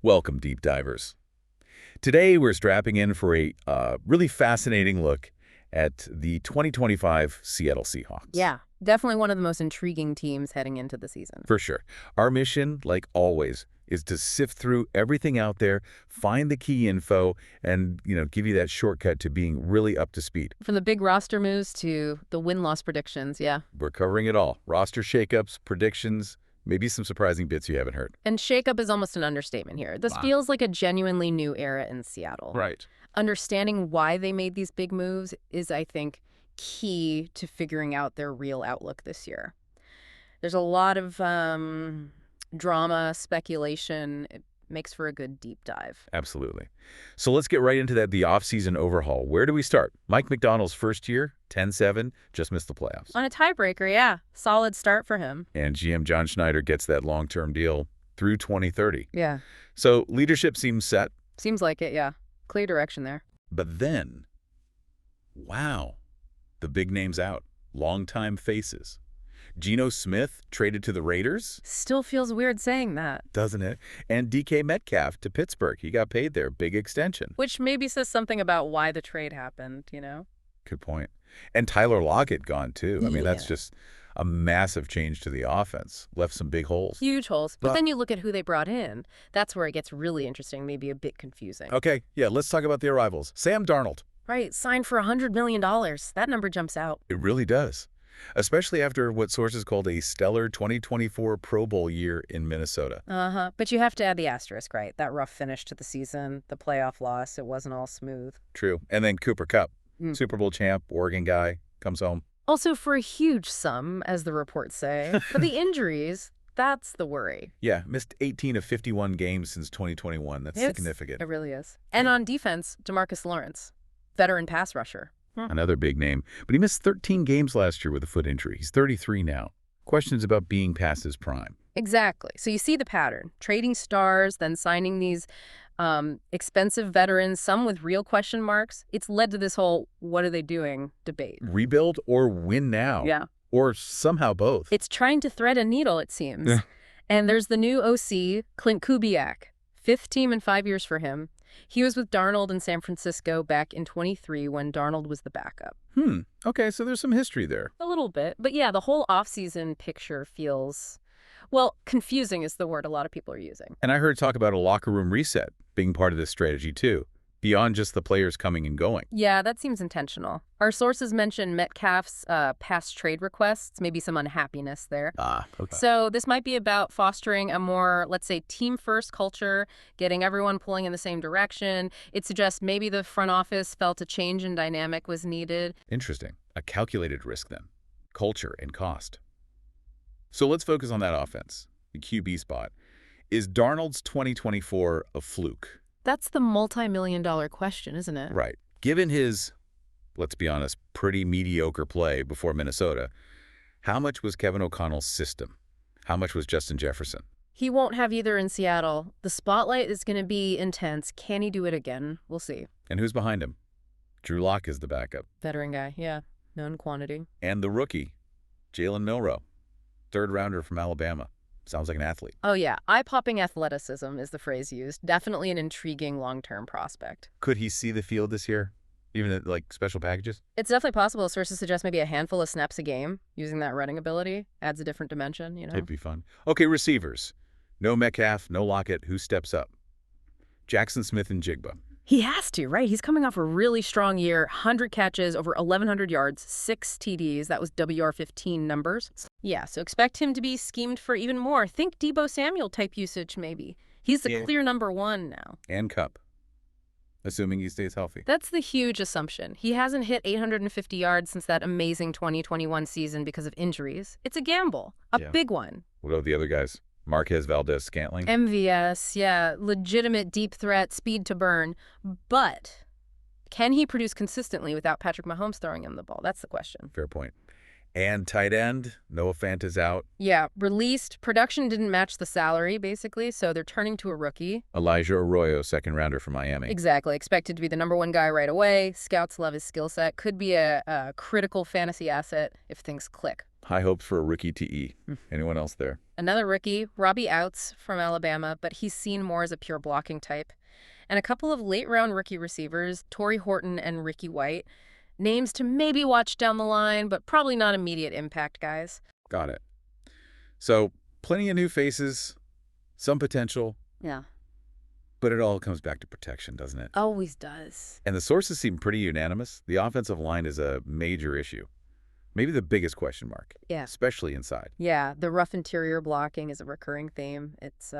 Welcome, deep divers. Today, we're strapping in for a really fascinating look at the 2025 Seattle Seahawks. Yeah, definitely one of the most intriguing teams heading into the season. For sure. Our mission, like always, is to sift through everything out there, find the key info, and, give you that shortcut to being really up to speed. From the big roster moves to the win-loss predictions, yeah. We're covering it all. Roster shakeups, predictions, maybe some surprising bits you haven't heard. And shakeup is almost an understatement here. This feels like a genuinely new era in Seattle. Right. Understanding why they made these big moves is, I think, key to figuring out their real outlook this year. There's a lot of drama, speculation. It makes for a good deep dive. Absolutely. So let's get right into the offseason overhaul. Where do we start? Mike McDonald's first year, 10-7, just missed the playoffs. On a tiebreaker, yeah. Solid start for him. And GM John Schneider gets that long-term deal through 2030. Yeah. So leadership seems set. Seems like it, yeah. Clear direction there. But then, wow, the big names out. Longtime faces. Geno Smith traded to the Raiders? Still feels weird saying that. Doesn't it? And DK Metcalf to Pittsburgh. He got paid there. Big extension. Which maybe says something about why the trade happened, Good point. And Tyler Lockett gone, too. I mean, that's just a massive change to the offense. Left some big holes. Huge holes. But then you look at who they brought in. That's where it gets really interesting, maybe a bit confusing. Okay, yeah, let's talk about the arrivals. Sam Darnold. Right, signed for $100 million. That number jumps out. It really does. Especially after what sources called a stellar 2024 Pro Bowl year in Minnesota. But you have to add the asterisk, right? That rough finish to the season, the playoff loss, it wasn't all smooth. True. And then Cooper Kupp, Super Bowl champ, Oregon guy, comes home. Also for a huge sum, as the reports say. But the injuries, that's the worry. Yeah, missed 18 of 51 games since 2021. That's significant. It really is. And on defense, DeMarcus Lawrence, veteran pass rusher. Another big name. But he missed 13 games last year with a foot injury. He's 33 now. Questions about being past his prime. Exactly. So you see the pattern. Trading stars, then signing these expensive veterans, some with real question marks. It's led to this whole what are they doing debate. Rebuild or win now. Yeah. Or somehow both. It's trying to thread a needle, it seems. Yeah. And there's the new OC, Clint Kubiak. 5th team in 5 years for him. He was with Darnold in San Francisco back in 23 when Darnold was the backup. Okay, so there's some history there. A little bit. But yeah, the whole offseason picture feels, well, confusing is the word a lot of people are using. And I heard talk about a locker room reset being part of this strategy too, beyond just the players coming and going. Yeah, that seems intentional. Our sources mention Metcalf's past trade requests, maybe some unhappiness there. Okay. So this might be about fostering a more, let's say, team-first culture, getting everyone pulling in the same direction. It suggests maybe the front office felt a change in dynamic was needed. Interesting. A calculated risk then. Culture and cost. So let's focus on that offense, the QB spot. Is Darnold's 2024 a fluke? That's the multi-million-dollar question, isn't it? Right. Given his, let's be honest, pretty mediocre play before Minnesota, how much was Kevin O'Connell's system? How much was Justin Jefferson? He won't have either in Seattle. The spotlight is going to be intense. Can he do it again? We'll see. And who's behind him? Drew Lock is the backup. Veteran guy, yeah. Known quantity. And the rookie, Jalen Milroe, 3rd rounder from Alabama. Sounds like an athlete. Oh, yeah. Eye-popping athleticism is the phrase used. Definitely an intriguing long-term prospect. Could he see the field this year? Even at, special packages? It's definitely possible. Sources suggest maybe a handful of snaps a game using that running ability. Adds a different dimension, It'd be fun. Okay, receivers. No Metcalf, no Lockett. Who steps up? Jackson Smith and Jigba. He has to, right? He's coming off a really strong year, 100 catches, over 1,100 yards, 6 TDs. That was WR15 numbers. Yeah, so expect him to be schemed for even more. Think Deebo Samuel type usage, maybe. He's the clear number 1 now. And Kupp, assuming he stays healthy. That's the huge assumption. He hasn't hit 850 yards since that amazing 2021 season because of injuries. It's a gamble, a big one. What about the other guys? Marquez Valdez-Scantling? MVS, yeah, legitimate deep threat, speed to burn. But can he produce consistently without Patrick Mahomes throwing him the ball? That's the question. Fair point. And tight end, Noah Fant is out. Yeah, released. Production didn't match the salary, basically, so they're turning to a rookie. Elijah Arroyo, 2nd rounder from Miami. Exactly. Expected to be the number 1 guy right away. Scouts love his skill set. Could be a critical fantasy asset if things click. High hopes for a rookie TE. Anyone else there? Another rookie, Robbie Outs from Alabama, but he's seen more as a pure blocking type. And a couple of late-round rookie receivers, Torrey Horton and Ricky White. Names to maybe watch down the line, but probably not immediate impact guys. Got it. So, plenty of new faces, some potential, Yeah. but it all comes back to protection, doesn't it? Always does. And the sources seem pretty unanimous. The offensive line is a major issue. Maybe the biggest question mark. Yeah. Especially inside. Yeah, the rough interior blocking is a recurring theme. It's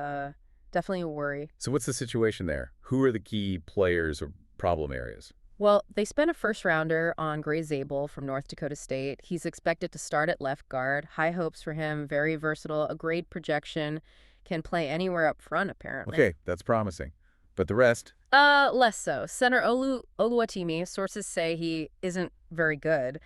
definitely a worry. So what's the situation there? Who are the key players or problem areas? Well, they spent a first-rounder on Gray Zabel from North Dakota State. He's expected to start at left guard. High hopes for him, very versatile, a grade projection, can play anywhere up front, apparently. Okay, that's promising. But the rest? Less so. Center Oluwatimi, sources say he isn't very good.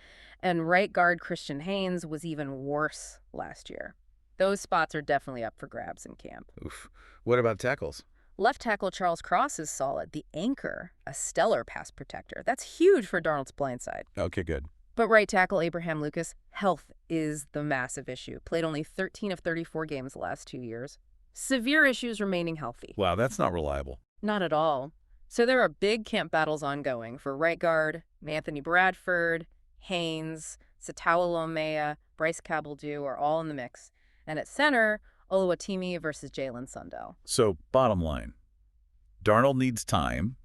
And right guard Christian Haynes was even worse last year. Those spots are definitely up for grabs in camp. Oof. What about tackles? Left tackle Charles Cross is solid. The anchor, a stellar pass protector. That's huge for Darnold's blindside. Okay, good. But right tackle Abraham Lucas, health is the massive issue. Played only 13 of 34 games the last 2 years. Severe issues remaining healthy. Wow, that's not reliable. Not at all. So there are big camp battles ongoing for right guard, Anthony Bradford, Haynes, Satawa Lomea, Bryce Cabaldu are all in the mix. And at center, Oluwatimi versus Jalen Sundell. So, bottom line, Darnold needs time,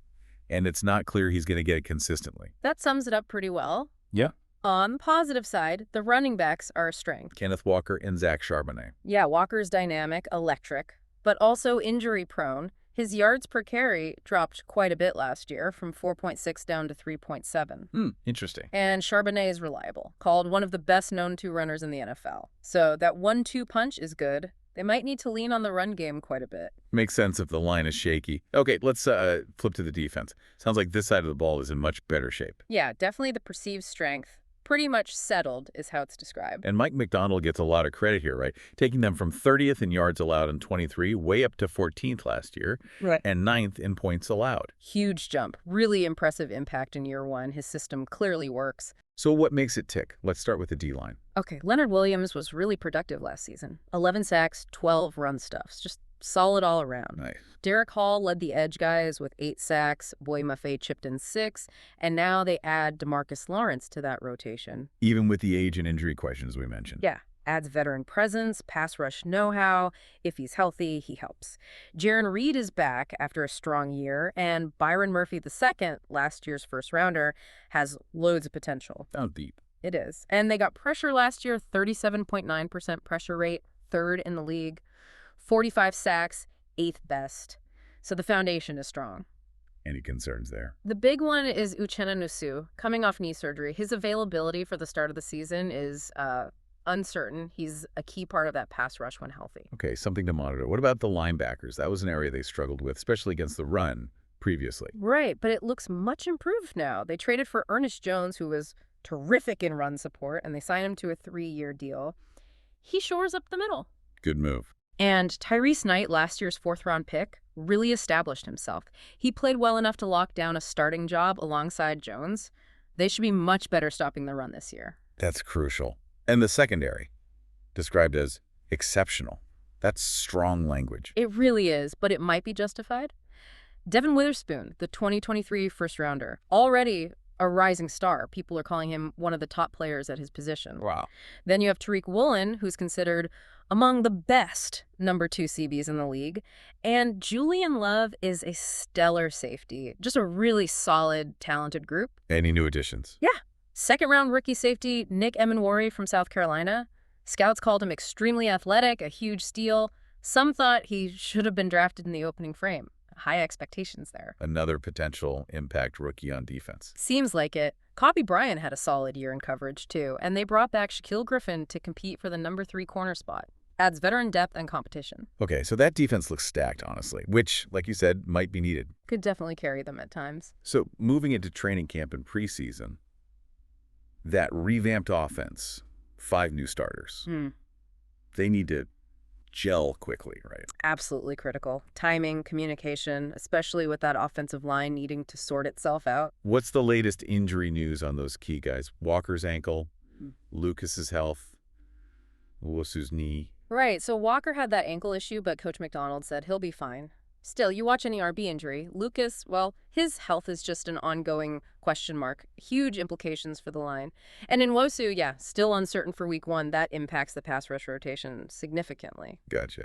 and it's not clear he's going to get it consistently. That sums it up pretty well. Yeah. On the positive side, the running backs are a strength. Kenneth Walker and Zach Charbonnet. Yeah, Walker's dynamic, electric, but also injury-prone. His yards per carry dropped quite a bit last year, from 4.6 down to 3.7. Interesting. And Charbonnet is reliable, called one of the best-known two runners in the NFL. So that 1-2 punch is good. They might need to lean on the run game quite a bit. Makes sense if the line is shaky. Okay, let's flip to the defense. Sounds like this side of the ball is in much better shape. Yeah, definitely the perceived strength. Pretty much settled is how it's described. And Mike McDonald gets a lot of credit here, right? Taking them from 30th in yards allowed in 23, way up to 14th last year, Right. and 9th in points allowed. Huge jump. Really impressive impact in year one. His system clearly works. So what makes it tick? Let's start with the D-line. Okay, Leonard Williams was really productive last season. 11 sacks, 12 run stuffs. Just solid all around. Nice. Derek Hall led the edge guys with 8 sacks. Boy Maffei chipped in 6. And now they add DeMarcus Lawrence to that rotation. Even with the age and injury questions we mentioned. Yeah. Adds veteran presence, pass rush know-how. If he's healthy, he helps. Jaron Reed is back after a strong year, and Byron Murphy II, last year's first-rounder, has loads of potential. Down deep. It is. And they got pressure last year, 37.9% pressure rate, 3rd in the league. 45 sacks, 8th best. So the foundation is strong. Any concerns there? The big one is Uchenna Nwosu, coming off knee surgery. His availability for the start of the season is uncertain. He's a key part of that pass rush when healthy. Okay, something to monitor. What about the linebackers? That was an area they struggled with, especially against the run previously. Right, but it looks much improved now. They traded for Ernest Jones, who was terrific in run support, and they signed him to a 3-year deal. He shores up the middle. Good move. And Tyrese Knight, last year's 4th-round pick, really established himself. He played well enough to lock down a starting job alongside Jones. They should be much better stopping the run this year. That's crucial. And the secondary, described as exceptional. That's strong language. It really is, but it might be justified. Devin Witherspoon, the 2023 first-rounder, already a rising star. People are calling him one of the top players at his position. Wow. Then you have Tariq Woolen, who's considered among the best number 2 CBs in the league. And Julian Love is a stellar safety. Just a really solid, talented group. Any new additions? Yeah. 2nd-round rookie safety Nick Emenwari from South Carolina. Scouts called him extremely athletic, a huge steal. Some thought he should have been drafted in the opening frame. High expectations there. Another potential impact rookie on defense. Seems like it. Kobe Bryant had a solid year in coverage, too, and they brought back Shaquille Griffin to compete for the number 3 corner spot. Adds veteran depth and competition. Okay, so that defense looks stacked, honestly, which, like you said, might be needed. Could definitely carry them at times. So moving into training camp and preseason, that revamped offense, 5 new starters, they need to gel quickly, right? Absolutely critical. Timing, communication, especially with that offensive line needing to sort itself out. What's the latest injury news on those key guys? Walker's ankle, Lucas's health. Owusu's knee. Right, so Walker had that ankle issue, but Coach McDonald said he'll be fine. Still, you watch any RB injury, Lucas, well, his health is just an ongoing question mark. Huge implications for the line. And in Wosu, yeah, still uncertain for week 1. That impacts the pass rush rotation significantly. Gotcha.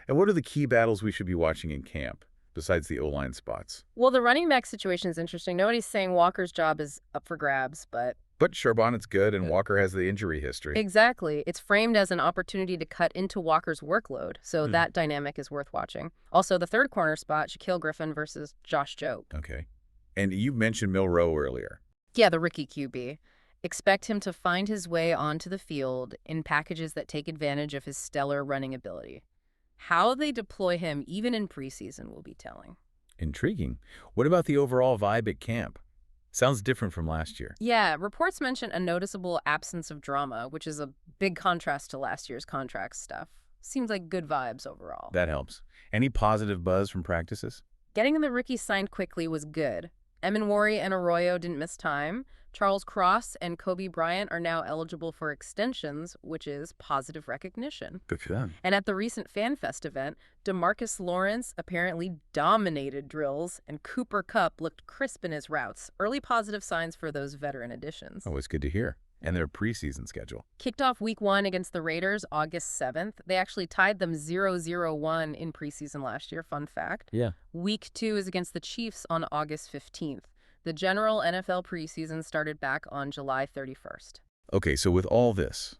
And what are the key battles we should be watching in camp, besides the O-line spots? Well, the running back situation is interesting. Nobody's saying Walker's job is up for grabs, but But Charbonnet's good, and Walker has the injury history. exactly. It's framed as an opportunity to cut into Walker's workload, so that dynamic is worth watching. Also, the third corner spot, Shaquille Griffin versus Josh Jobe. Okay. And you mentioned Milroe earlier. Yeah, the rookie QB. Expect him to find his way onto the field in packages that take advantage of his stellar running ability. How they deploy him, even in preseason, will be telling. Intriguing. What about the overall vibe at camp? Sounds different from last year. Yeah, reports mention a noticeable absence of drama, which is a big contrast to last year's contract stuff. Seems like good vibes overall. That helps. Any positive buzz from practices? Getting the rookies signed quickly was good. Eminwari and Arroyo didn't miss time. Charles Cross and Kobe Bryant are now eligible for extensions, which is positive recognition. Good for them. And at the recent FanFest event, DeMarcus Lawrence apparently dominated drills, and Cooper Kupp looked crisp in his routes. Early positive signs for those veteran additions. Always good to hear. And their preseason schedule. Kicked off week 1 against the Raiders August 7th. They actually tied them 0-0-1 in preseason last year, fun fact. Yeah. Week 2 is against the Chiefs on August 15th. The general NFL preseason started back on July 31st. Okay, so with all this,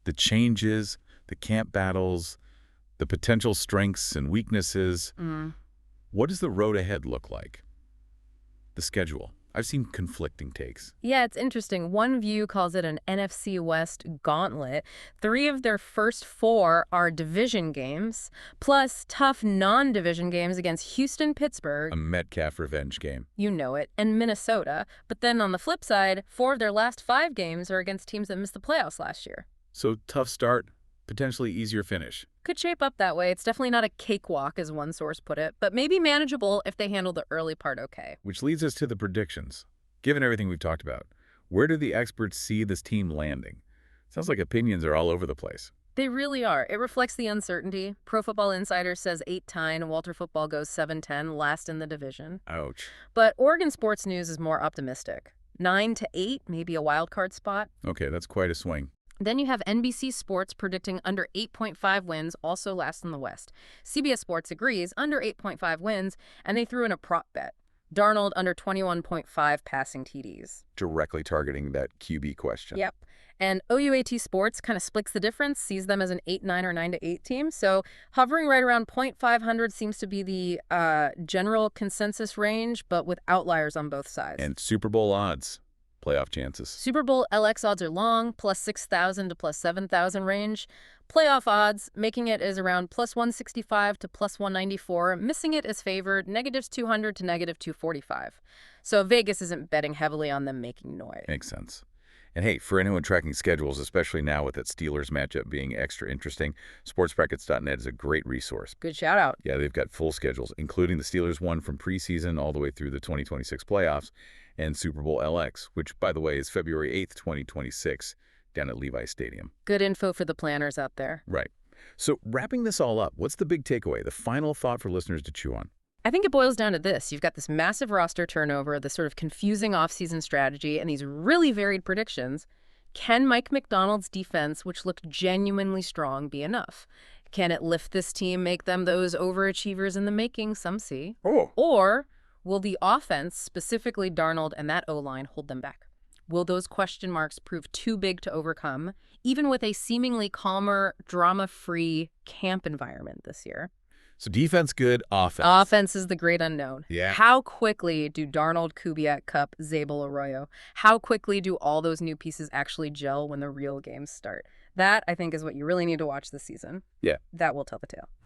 the changes, the camp battles, the potential strengths and weaknesses, what does the road ahead look like? The schedule. I've seen conflicting takes. Yeah, it's interesting. One view calls it an NFC West gauntlet. 3 of their first 4 are division games, plus tough non-division games against Houston, Pittsburgh, A Metcalf revenge game. you know it, and Minnesota. But then on the flip side, 4 of their last 5 games are against teams that missed the playoffs last year. So tough start, potentially easier finish. Could shape up that way. It's definitely not a cakewalk, as one source put it, but maybe manageable if they handle the early part okay. Which leads us to the predictions. Given everything we've talked about, where do the experts see this team landing? Sounds like opinions are all over the place. They really are. It reflects the uncertainty. Pro Football Insider says 8-9, Walter Football goes 7-10, last in the division. Ouch. But Oregon Sports News is more optimistic. 9-8, maybe a wild card spot. Okay, that's quite a swing. Then you have NBC Sports predicting under 8.5 wins, also last in the West. CBS Sports agrees, under 8.5 wins, and they threw in a prop bet. Darnold under 21.5 passing TDs. Directly targeting that QB question. Yep. And OUAT Sports kind of splits the difference, sees them as an 8-9 or 9-8 team. So hovering right around .500 seems to be the general consensus range, but with outliers on both sides. And Super Bowl odds, playoff chances. Super Bowl LX odds are long, plus 6,000 to plus 7,000 range. Playoff odds, making it is around plus 165 to plus 194. Missing it is favored, -200 to -245. So Vegas isn't betting heavily on them making noise. Makes sense. And hey, for anyone tracking schedules, especially now with that Steelers matchup being extra interesting, sportsbrackets.net is a great resource. Good shout out. Yeah, they've got full schedules, including the Steelers one from preseason all the way through the 2026 playoffs, and Super Bowl LX, which, by the way, is February 8th, 2026, down at Levi Stadium. Good info for the planners out there. Right. So wrapping this all up, what's the big takeaway, the final thought for listeners to chew on? I think it boils down to this. You've got this massive roster turnover, this sort of confusing offseason strategy, and these really varied predictions. Can Mike McDonald's defense, which looked genuinely strong, be enough? Can it lift this team, make them those overachievers in the making, some see? Oh. Or will the offense, specifically Darnold and that O-line, hold them back? Will those question marks prove too big to overcome, even with a seemingly calmer, drama-free camp environment this year? So defense good, offense. Offense is the great unknown. Yeah. How quickly do Darnold, Kubiak, Kupp, Zabel, Arroyo, how quickly do all those new pieces actually gel when the real games start? That, I think, is what you really need to watch this season. Yeah. That will tell the tale.